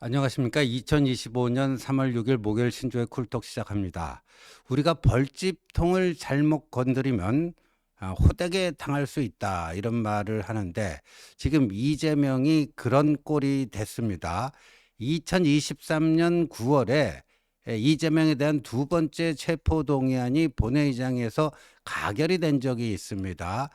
안녕하십니까. 2025년 3월 6일 목요일 신조의 쿨톡 시작합니다. 우리가 벌집통을 잘못 건드리면 호되게 당할 수 있다, 이런 말을 하는데 지금 이재명이 그런 꼴이 됐습니다. 2023년 9월에 이재명에 대한 두 번째 체포동의안이 본회의장에서 가결이 된 적이 있습니다.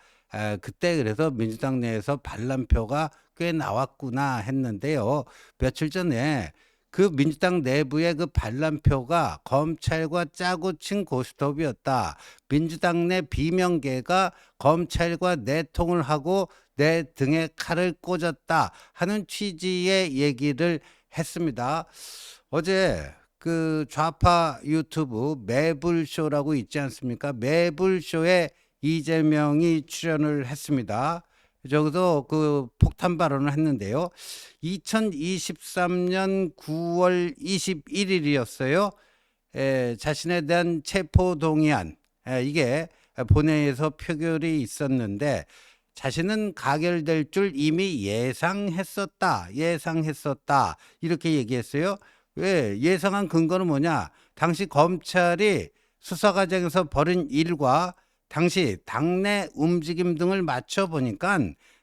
그때 그래서 민주당 내에서 반란표가 꽤 나왔구나 했는데요. 며칠 전에 그 민주당 내부의 그 반란표가 검찰과 짜고 친 고스톱이었다. 민주당 내 비명계가 검찰과 내통을 하고 내 등에 칼을 꽂았다 하는 취지의 얘기를 했습니다. 어제 그 좌파 유튜브 매불쇼라고 있지 않습니까? 매불쇼에 이재명이 출연을 했습니다. 저기서 그 폭탄 발언을 했는데요. 2023년 9월 21일이었어요. 자신에 대한 체포동의안, 이게 본회의에서 표결이 있었는데 자신은 가결될 줄 이미 예상했었다. 이렇게 얘기했어요. 왜? 예상한 근거는 뭐냐? 당시 검찰이 수사 과정에서 벌인 일과 당시 당내 움직임 등을 맞춰 보니까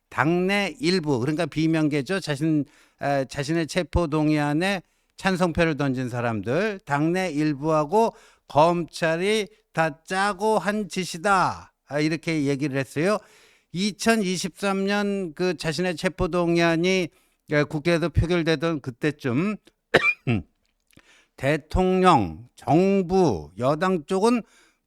당내 일부, 그러니까 비명계죠. 자신의 체포 동의안에 찬성표를 던진 사람들, 당내 일부하고 검찰이 다 짜고 한 짓이다, 이렇게 얘기를 했어요. 2023년 그 자신의 체포 동의안이 국회에서 표결되던 그때쯤 대통령, 정부, 여당 쪽은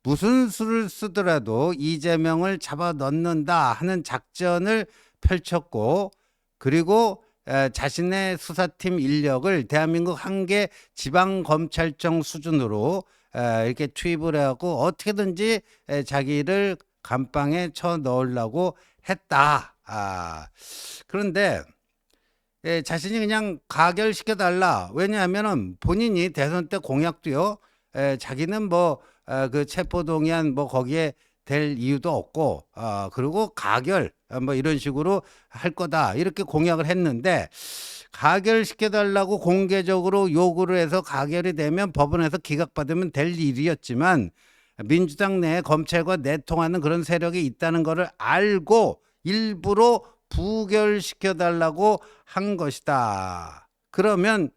무슨 수를 쓰더라도 이재명을 잡아 넣는다 하는 작전을 펼쳤고, 그리고 자신의 수사팀 인력을 대한민국 한 개 지방검찰청 수준으로 이렇게 투입을 해갖고 어떻게든지 자기를 감방에 쳐 넣으려고 했다. 그런데 자신이 그냥 가결시켜달라. 왜냐하면은 본인이 대선 때 공약도요. 자기는 뭐 그 체포동의안 뭐 거기에 될 이유도 없고, 그리고 가결 뭐 이런 식으로 할 거다, 이렇게 공약을 했는데, 가결시켜달라고 공개적으로 요구를 해서 가결이 되면 법원에서 기각받으면 될 일이었지만, 민주당 내에 검찰과 내통하는 그런 세력이 있다는 것을 알고 일부러 부결시켜달라고 한 것이다. 그러면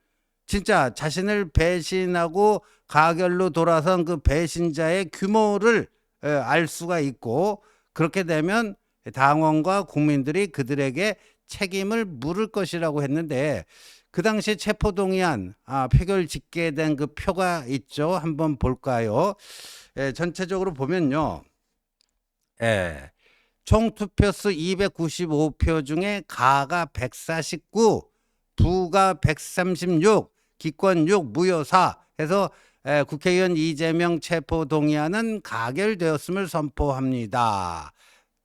진짜 자신을 배신하고 가결로 돌아선 그 배신자의 규모를 알 수가 있고, 그렇게 되면 당원과 국민들이 그들에게 책임을 물을 것이라고 했는데, 그 당시 체포동의안 표결 짓게 된 그 표가 있죠. 한번 볼까요? 전체적으로 보면요. 총 투표수 295표 중에 가가 149, 부가 136, 기권 6, 무효 4 해서 국회의원 이재명 체포동의안은 가결되었음을 선포합니다.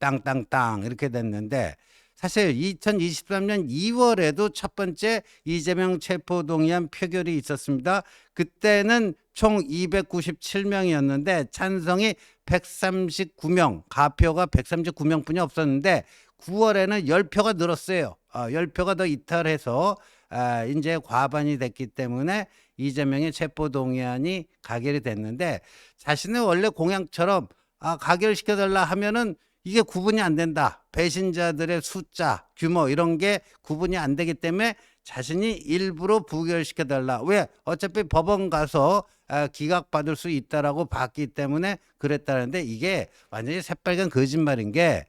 땅땅땅 이렇게 됐는데, 사실 2023년 2월에도 첫 번째 이재명 체포동의안 표결이 있었습니다. 그때는 총 297명이었는데 찬성이 139명, 가표가 139명뿐이 없었는데 9월에는 10표가 늘었어요. 10표가 더 이탈해서 이제 과반이 됐기 때문에 이재명의 체포동의안이 가결이 됐는데, 자신의 원래 공약처럼 가결시켜달라 하면은 이게 구분이 안 된다. 배신자들의 숫자, 규모 이런 게 구분이 안 되기 때문에 자신이 일부러 부결시켜달라. 왜? 어차피 법원 가서 기각받을 수 있다라고 봤기 때문에 그랬다는데, 이게 완전히 새빨간 거짓말인 게,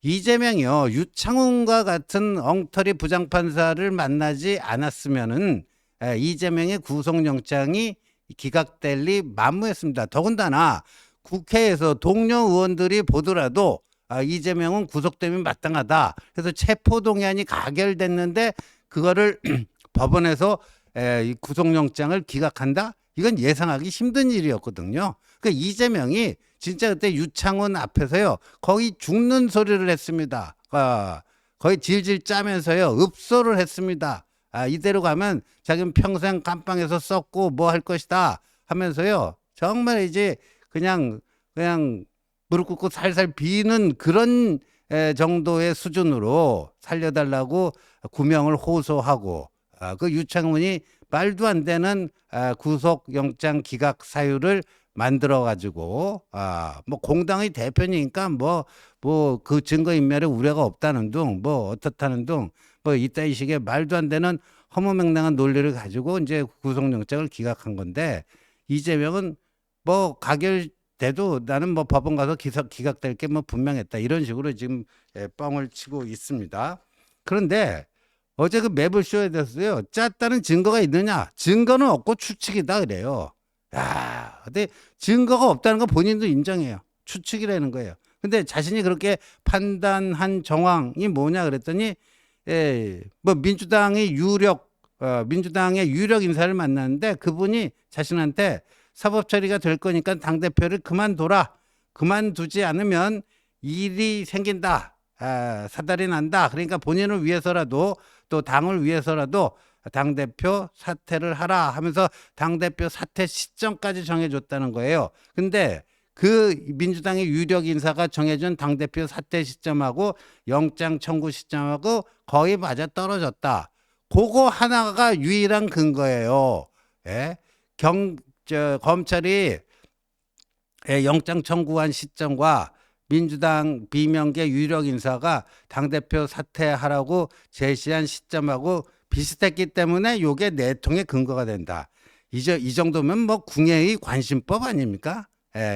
이재명이요, 유창훈과 같은 엉터리 부장판사를 만나지 않았으면은 이재명의 구속영장이 기각될 리 만무했습니다. 더군다나 국회에서 동료 의원들이 보더라도 이재명은 구속되면 마땅하다, 그래서 체포동의안이 가결됐는데 그거를 법원에서 이 구속영장을 기각한다? 이건 예상하기 힘든 일이었거든요. 그러니까 이재명이 진짜 그때 유창훈 앞에서요, 거의 죽는 소리를 했습니다. 거의 질질 짜면서요, 읍소를 했습니다. 이대로 가면 자기는 평생 감방에서 썩고 뭐 할 것이다 하면서요, 정말 이제 그냥 무릎 꿇고 살살 비는 그런 정도의 수준으로 살려달라고 구명을 호소하고, 그 유창훈이 말도 안 되는 구속영장 기각 사유를 만들어 가지고 뭐 공당의 대표니까 뭐 그 증거 인멸에 우려가 없다는 둥 뭐 어떻다는 둥 뭐 이따위 식의 말도 안 되는 허무맹랑한 논리를 가지고 이제 구속영장을 기각한 건데, 이재명은 뭐 가결돼도 나는 뭐 법원 가서 기각될 게 뭐 분명했다 이런 식으로 지금 뻥을 치고 있습니다. 그런데 어제 그 매블쇼에 대해서요, 짰다는 증거가 있느냐? 증거는 없고 추측이다 그래요. 야, 근데 증거가 없다는 거 본인도 인정해요. 추측이라는 거예요. 근데 자신이 그렇게 판단한 정황이 뭐냐 그랬더니, 뭐 민주당의 유력 인사를 만났는데 그분이 자신한테 사법 처리가 될 거니까 당대표를 그만두지 않으면 일이 생긴다. 사달이 난다. 그러니까 본인을 위해서라도 또 당을 위해서라도 당대표 사퇴를 하라 하면서 당대표 사퇴 시점까지 정해줬다는 거예요. 근데 그 민주당의 유력 인사가 정해준 당대표 사퇴 시점하고 영장 청구 시점하고 거의 맞아 떨어졌다. 그거 하나가 유일한 근거예요. 예? 검찰이 영장 청구한 시점과 민주당 비명계 유력 인사가 당대표 사퇴하라고 제시한 시점하고 비슷했기 때문에 이게 내통의 근거가 된다. 이 정도면 뭐 궁예의 관심법 아닙니까?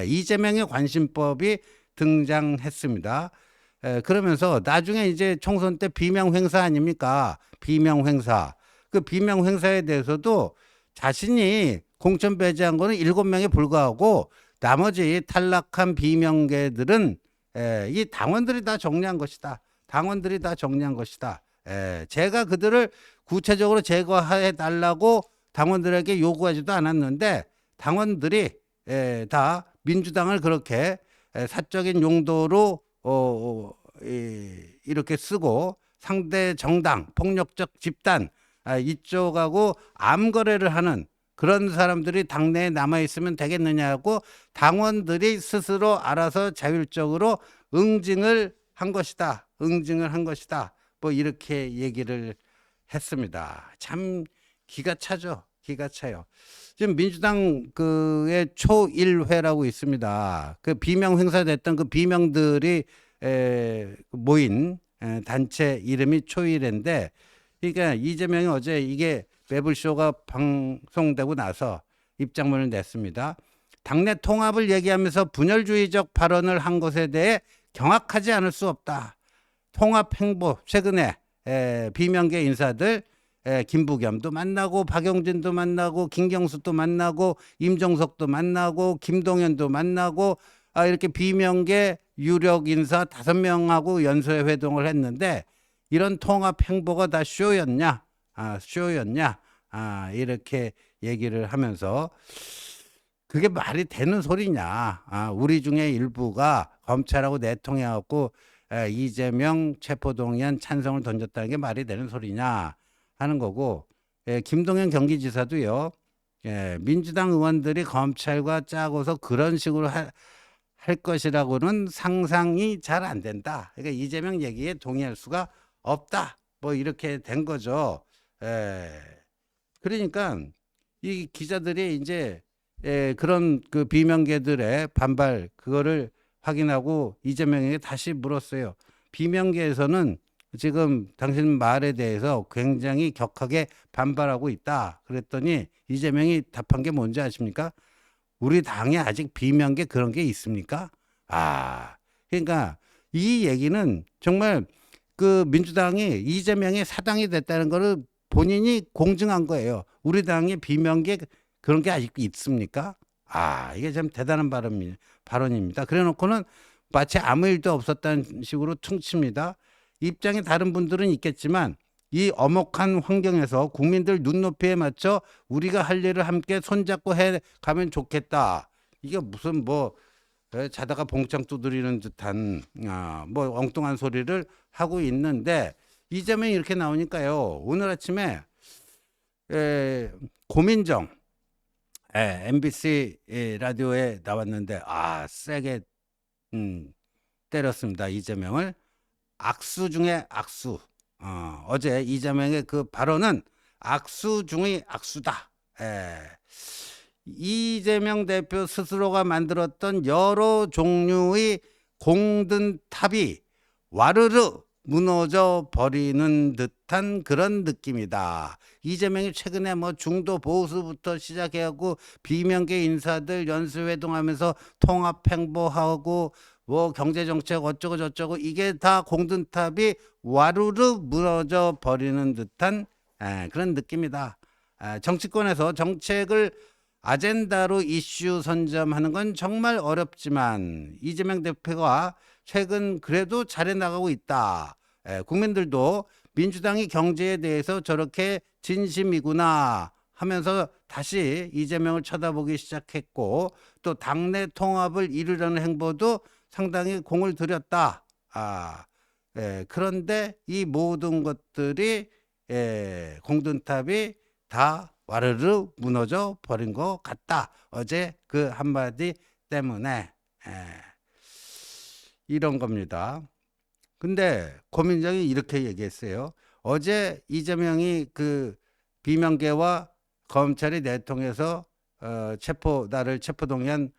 이재명의 관심법이 등장했습니다. 그러면서 나중에 이제 총선 때 비명 행사 아닙니까? 비명 행사. 그 비명 행사에 대해서도 자신이 공천 배제한 거는 7명에 불과하고 나머지 탈락한 비명계들은 이 당원들이 다 정리한 것이다. 당원들이 다 정리한 것이다. 제가 그들을 구체적으로 제거해 달라고 당원들에게 요구하지도 않았는데 당원들이 다 민주당을 그렇게 사적인 용도로 이렇게 쓰고 상대 정당, 폭력적 집단 이쪽하고 암거래를 하는 그런 사람들이 당내에 남아있으면 되겠느냐고 당원들이 스스로 알아서 자율적으로 응징을 한 것이다. 응징을 한 것이다. 뭐 이렇게 얘기를 했습니다. 참 기가 차죠. 기가 차요. 지금 민주당 그의 초1회라고 있습니다. 그 비명 행사됐던 그 비명들이 모인 단체 이름이 초1회인데, 그러니까 이재명이 어제 이게 매블쇼가 방송되고 나서 입장문을 냈습니다. 당내 통합을 얘기하면서 분열주의적 발언을 한 것에 대해 경악하지 않을 수 없다. 통합 행보 최근에 비명계 인사들 김부겸도 만나고 박용진도 만나고 김경수도 만나고 임종석도 만나고 김동연도 만나고 이렇게 비명계 유력 인사 5명하고 연쇄 회동을 했는데 이런 통합 행보가 다 쇼였냐? 쇼였냐? 이렇게 얘기를 하면서 그게 말이 되는 소리냐? 우리 중에 일부가 검찰하고 내통해갖고 이재명 체포동의안 찬성을 던졌다는 게 말이 되는 소리냐 하는 거고, 김동연 경기지사도요. 민주당 의원들이 검찰과 짜고서 그런 식으로 할 것이라고는 상상이 잘 안 된다. 그러니까 이재명 얘기에 동의할 수가 없다. 뭐 이렇게 된 거죠. 그러니까 이 기자들이 이제 그런 그 비명계들의 반발 그거를 확인하고 이재명에게 다시 물었어요. 비명계에서는 지금 당신 말에 대해서 굉장히 격하게 반발하고 있다. 그랬더니 이재명이 답한 게 뭔지 아십니까? 우리 당에 아직 비명계 그런 게 있습니까? 그러니까 이 얘기는 정말 그 민주당이 이재명이 사당이 됐다는 거를 본인이 공증한 거예요. 우리 당에 비명계 그런 게 아직 있습니까? 이게 참 대단한 발언입니다. 그래 놓고는 마치 아무 일도 없었다는 식으로 퉁칩니다. 입장이 다른 분들은 있겠지만 이 엄혹한 환경에서 국민들 눈높이에 맞춰 우리가 할 일을 함께 손잡고 해 가면 좋겠다. 이게 무슨 뭐 자다가 봉창 두드리는 듯한 뭐 엉뚱한 소리를 하고 있는데, 이재명이 이렇게 나오니까요. 오늘 아침에 고민정 MBC 라디오에 나왔는데 세게 때렸습니다. 이재명을. 악수 중에 악수. 어제 이재명의 그 발언은 악수 중의 악수다. 이재명 대표 스스로가 만들었던 여러 종류의 공든탑이 와르르 무너져 버리는 듯한 그런 느낌이다. 이재명이 최근에 뭐 중도 보수부터 시작해갖고 비명계 인사들 연수회동하면서 통합 행보하고 뭐 경제정책 어쩌고 저쩌고 이게 다 공든탑이 와르르 무너져 버리는 듯한 그런 느낌이다. 정치권에서 정책을 아젠다로 이슈 선점하는 건 정말 어렵지만 이재명 대표가 최근 그래도 잘해 나가고 있다. 국민들도 민주당이 경제에 대해서 저렇게 진심이구나 하면서 다시 이재명을 쳐다보기 시작했고 또 당내 통합을 이루려는 행보도 상당히 공을 들였다. 그런데 이 모든 것들이 공든탑이 다 와르르 무너져 버린 것 같다. 어제 그 한마디 때문에 이런 겁니다. 근데 고민정이 이렇게 얘기했어요. 어제 이재명이 그 비명계와 검찰이 내통해서 나를 체포동의안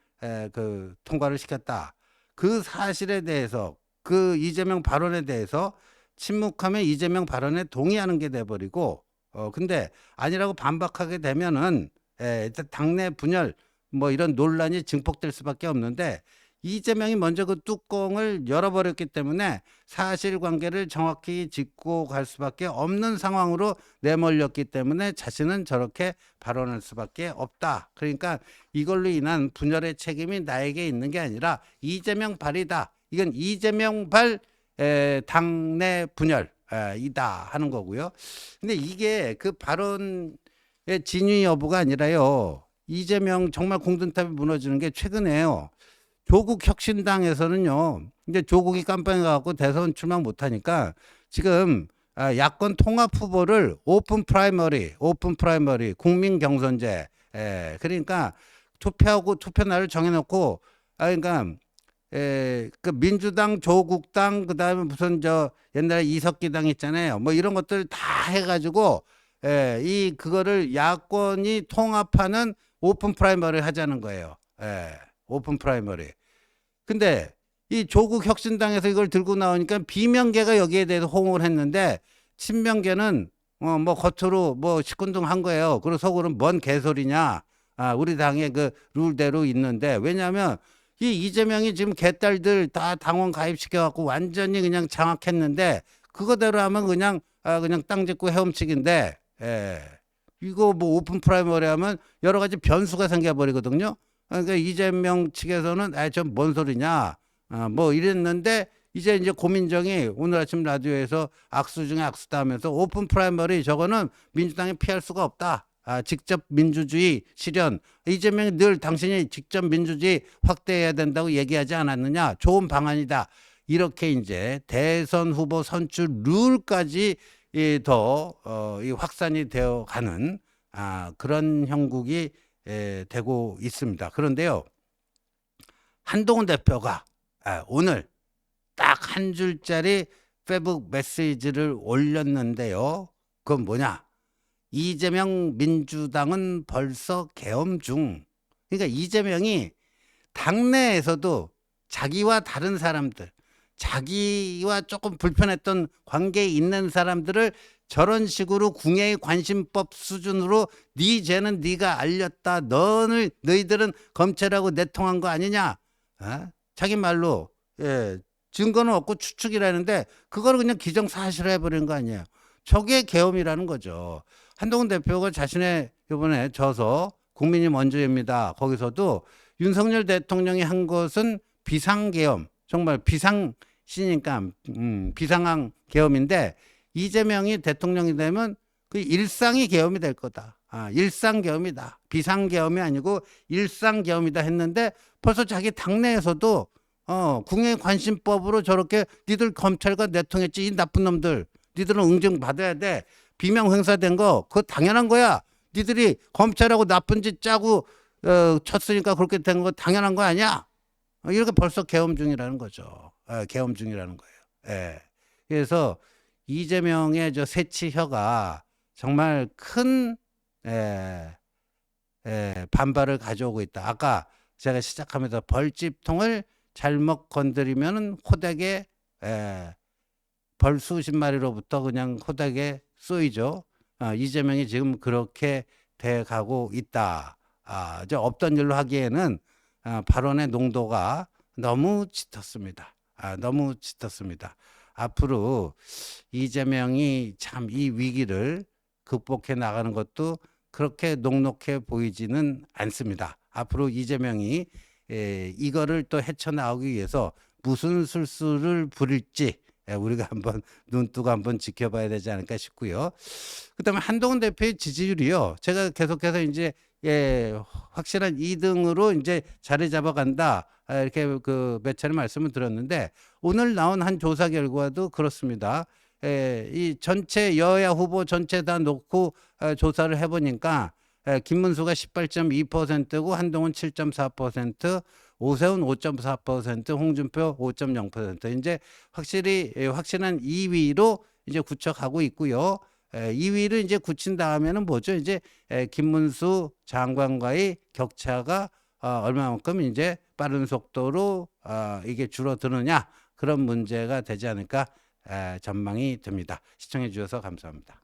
그 통과를 시켰다. 그 사실에 대해서 그 이재명 발언에 대해서 침묵하면 이재명 발언에 동의하는 게 돼버리고 근데 아니라고 반박하게 되면은 일단 당내 분열 뭐 이런 논란이 증폭될 수밖에 없는데 이재명이 먼저 그 뚜껑을 열어버렸기 때문에 사실관계를 정확히 짚고 갈 수밖에 없는 상황으로 내몰렸기 때문에 자신은 저렇게 발언할 수밖에 없다. 그러니까 이걸로 인한 분열의 책임이 나에게 있는 게 아니라 이재명 발이다. 이건 이재명 발 당내 분열 이다 하는 거고요. 근데 이게 그 발언의 진위 여부가 아니라요. 이재명 정말 공든탑이 무너지는 게 최근에요. 조국 혁신당에서는요. 이제 조국이 깜빵해 갖고 대선 출마 못 하니까 지금 야권 통합 후보를 오픈 프라이머리 국민 경선제 그러니까 투표하고 투표 날을 정해 놓고 그러니까 그 민주당, 조국당, 그다음에 무슨 저 옛날에 이석기당 있잖아요. 뭐 이런 것들 다 해가지고 그거를 야권이 통합하는 오픈 프라이머리 하자는 거예요. 오픈 프라이머리. 근데 이 조국 혁신당에서 이걸 들고 나오니까 비명계가 여기에 대해서 호응을 했는데 친명계는 뭐 겉으로 뭐 시큰둥 한 거예요. 그리고 속으로는 뭔 개소리냐. 우리 당의 그 룰대로 있는데 왜냐하면 이 이재명이 지금 개딸들 다 당원 가입시켜 갖고 완전히 그냥 장악했는데 그거대로 하면 그냥 땅 짚고 헤엄치기인데 이거 뭐 오픈 프라이머리 하면 여러 가지 변수가 생겨버리거든요. 그러니까 이재명 측에서는 좀 뭔 소리냐 뭐 이랬는데 이제 고민정이 오늘 아침 라디오에서 악수 중에 악수다 하면서 오픈 프라이머리 저거는 민주당이 피할 수가 없다. 직접 민주주의 실현. 이재명이 늘 당신이 직접 민주주의 확대해야 된다고 얘기하지 않았느냐. 좋은 방안이다. 이렇게 이제 대선 후보 선출 룰까지 더 확산이 되어 가는 그런 형국이 되고 있습니다. 그런데요. 한동훈 대표가 오늘 딱 한 줄짜리 페북 메시지를 올렸는데요. 그건 뭐냐? 이재명 민주당은 벌써 계엄 중. 그러니까 이재명이 당내에서도 자기와 다른 사람들, 자기와 조금 불편했던 관계에 있는 사람들을 저런 식으로 궁예의 관심법 수준으로 네 죄는 네가 알렸다. 너희들은 검찰하고 내통한 거 아니냐. 자기 말로 증거는 없고 추측이라는데 그걸 그냥 기정사실화 해버리는 거 아니에요. 저게 계엄이라는 거죠. 한동훈 대표가 자신의 이번에 져서 국민이 먼저입니다. 거기서도 윤석열 대통령이 한 것은 비상계엄, 정말 비상시니까 비상한 계엄인데 이재명이 대통령이 되면 그 일상이 계엄이 될 거다. 일상계엄이다. 비상계엄이 아니고 일상계엄이다 했는데 벌써 자기 당내에서도 궁예관심법으로 저렇게 니들 검찰과 내통했지 이 나쁜 놈들. 니들은 응징 받아야 돼. 비명 행사된 거 그거 당연한 거야. 니들이 검찰하고 나쁜 짓 짜고 쳤으니까 그렇게 된 거 당연한 거 아니야? 이렇게 벌써 계엄 중이라는 거죠. 계엄 중이라는 거예요. 그래서 이재명의 저 새치혀가 정말 큰 반발을 가져오고 있다. 아까 제가 시작하면서 벌집통을 잘못 건드리면은 호되게 벌 수십 마리로부터 그냥 호되게 쏘이죠. 이재명이 지금 그렇게 돼 가고 있다. 저 없던 일로 하기에는 발언의 농도가 너무 짙었습니다. 너무 짙었습니다. 앞으로 이재명이 참 이 위기를 극복해 나가는 것도 그렇게 녹록해 보이지는 않습니다. 앞으로 이재명이 이거를 또 헤쳐나오기 위해서 무슨 술수를 부릴지 우리가 한번 눈뜨고 한번 지켜봐야 되지 않을까 싶고요. 그다음에 한동훈 대표의 지지율이요. 제가 계속해서 이제 확실한 2등으로 이제 자리 잡아간다. 이렇게 그 몇 차례 말씀을 드렸는데 오늘 나온 한 조사 결과도 그렇습니다. 이 전체 여야 후보 전체 다 놓고 조사를 해보니까 김문수가 18.2%고 한동훈 7.4%, 오세훈 5.4%, 홍준표 5.0%. 이제 확실히 확실한 2위로 이제 굳혀가고 있고요. 2위를 이제 굳힌 다음에는 뭐죠? 이제 김문수 장관과의 격차가 얼마만큼 이제 빠른 속도로 이게 줄어드느냐 그런 문제가 되지 않을까 전망이 듭니다. 시청해 주셔서 감사합니다.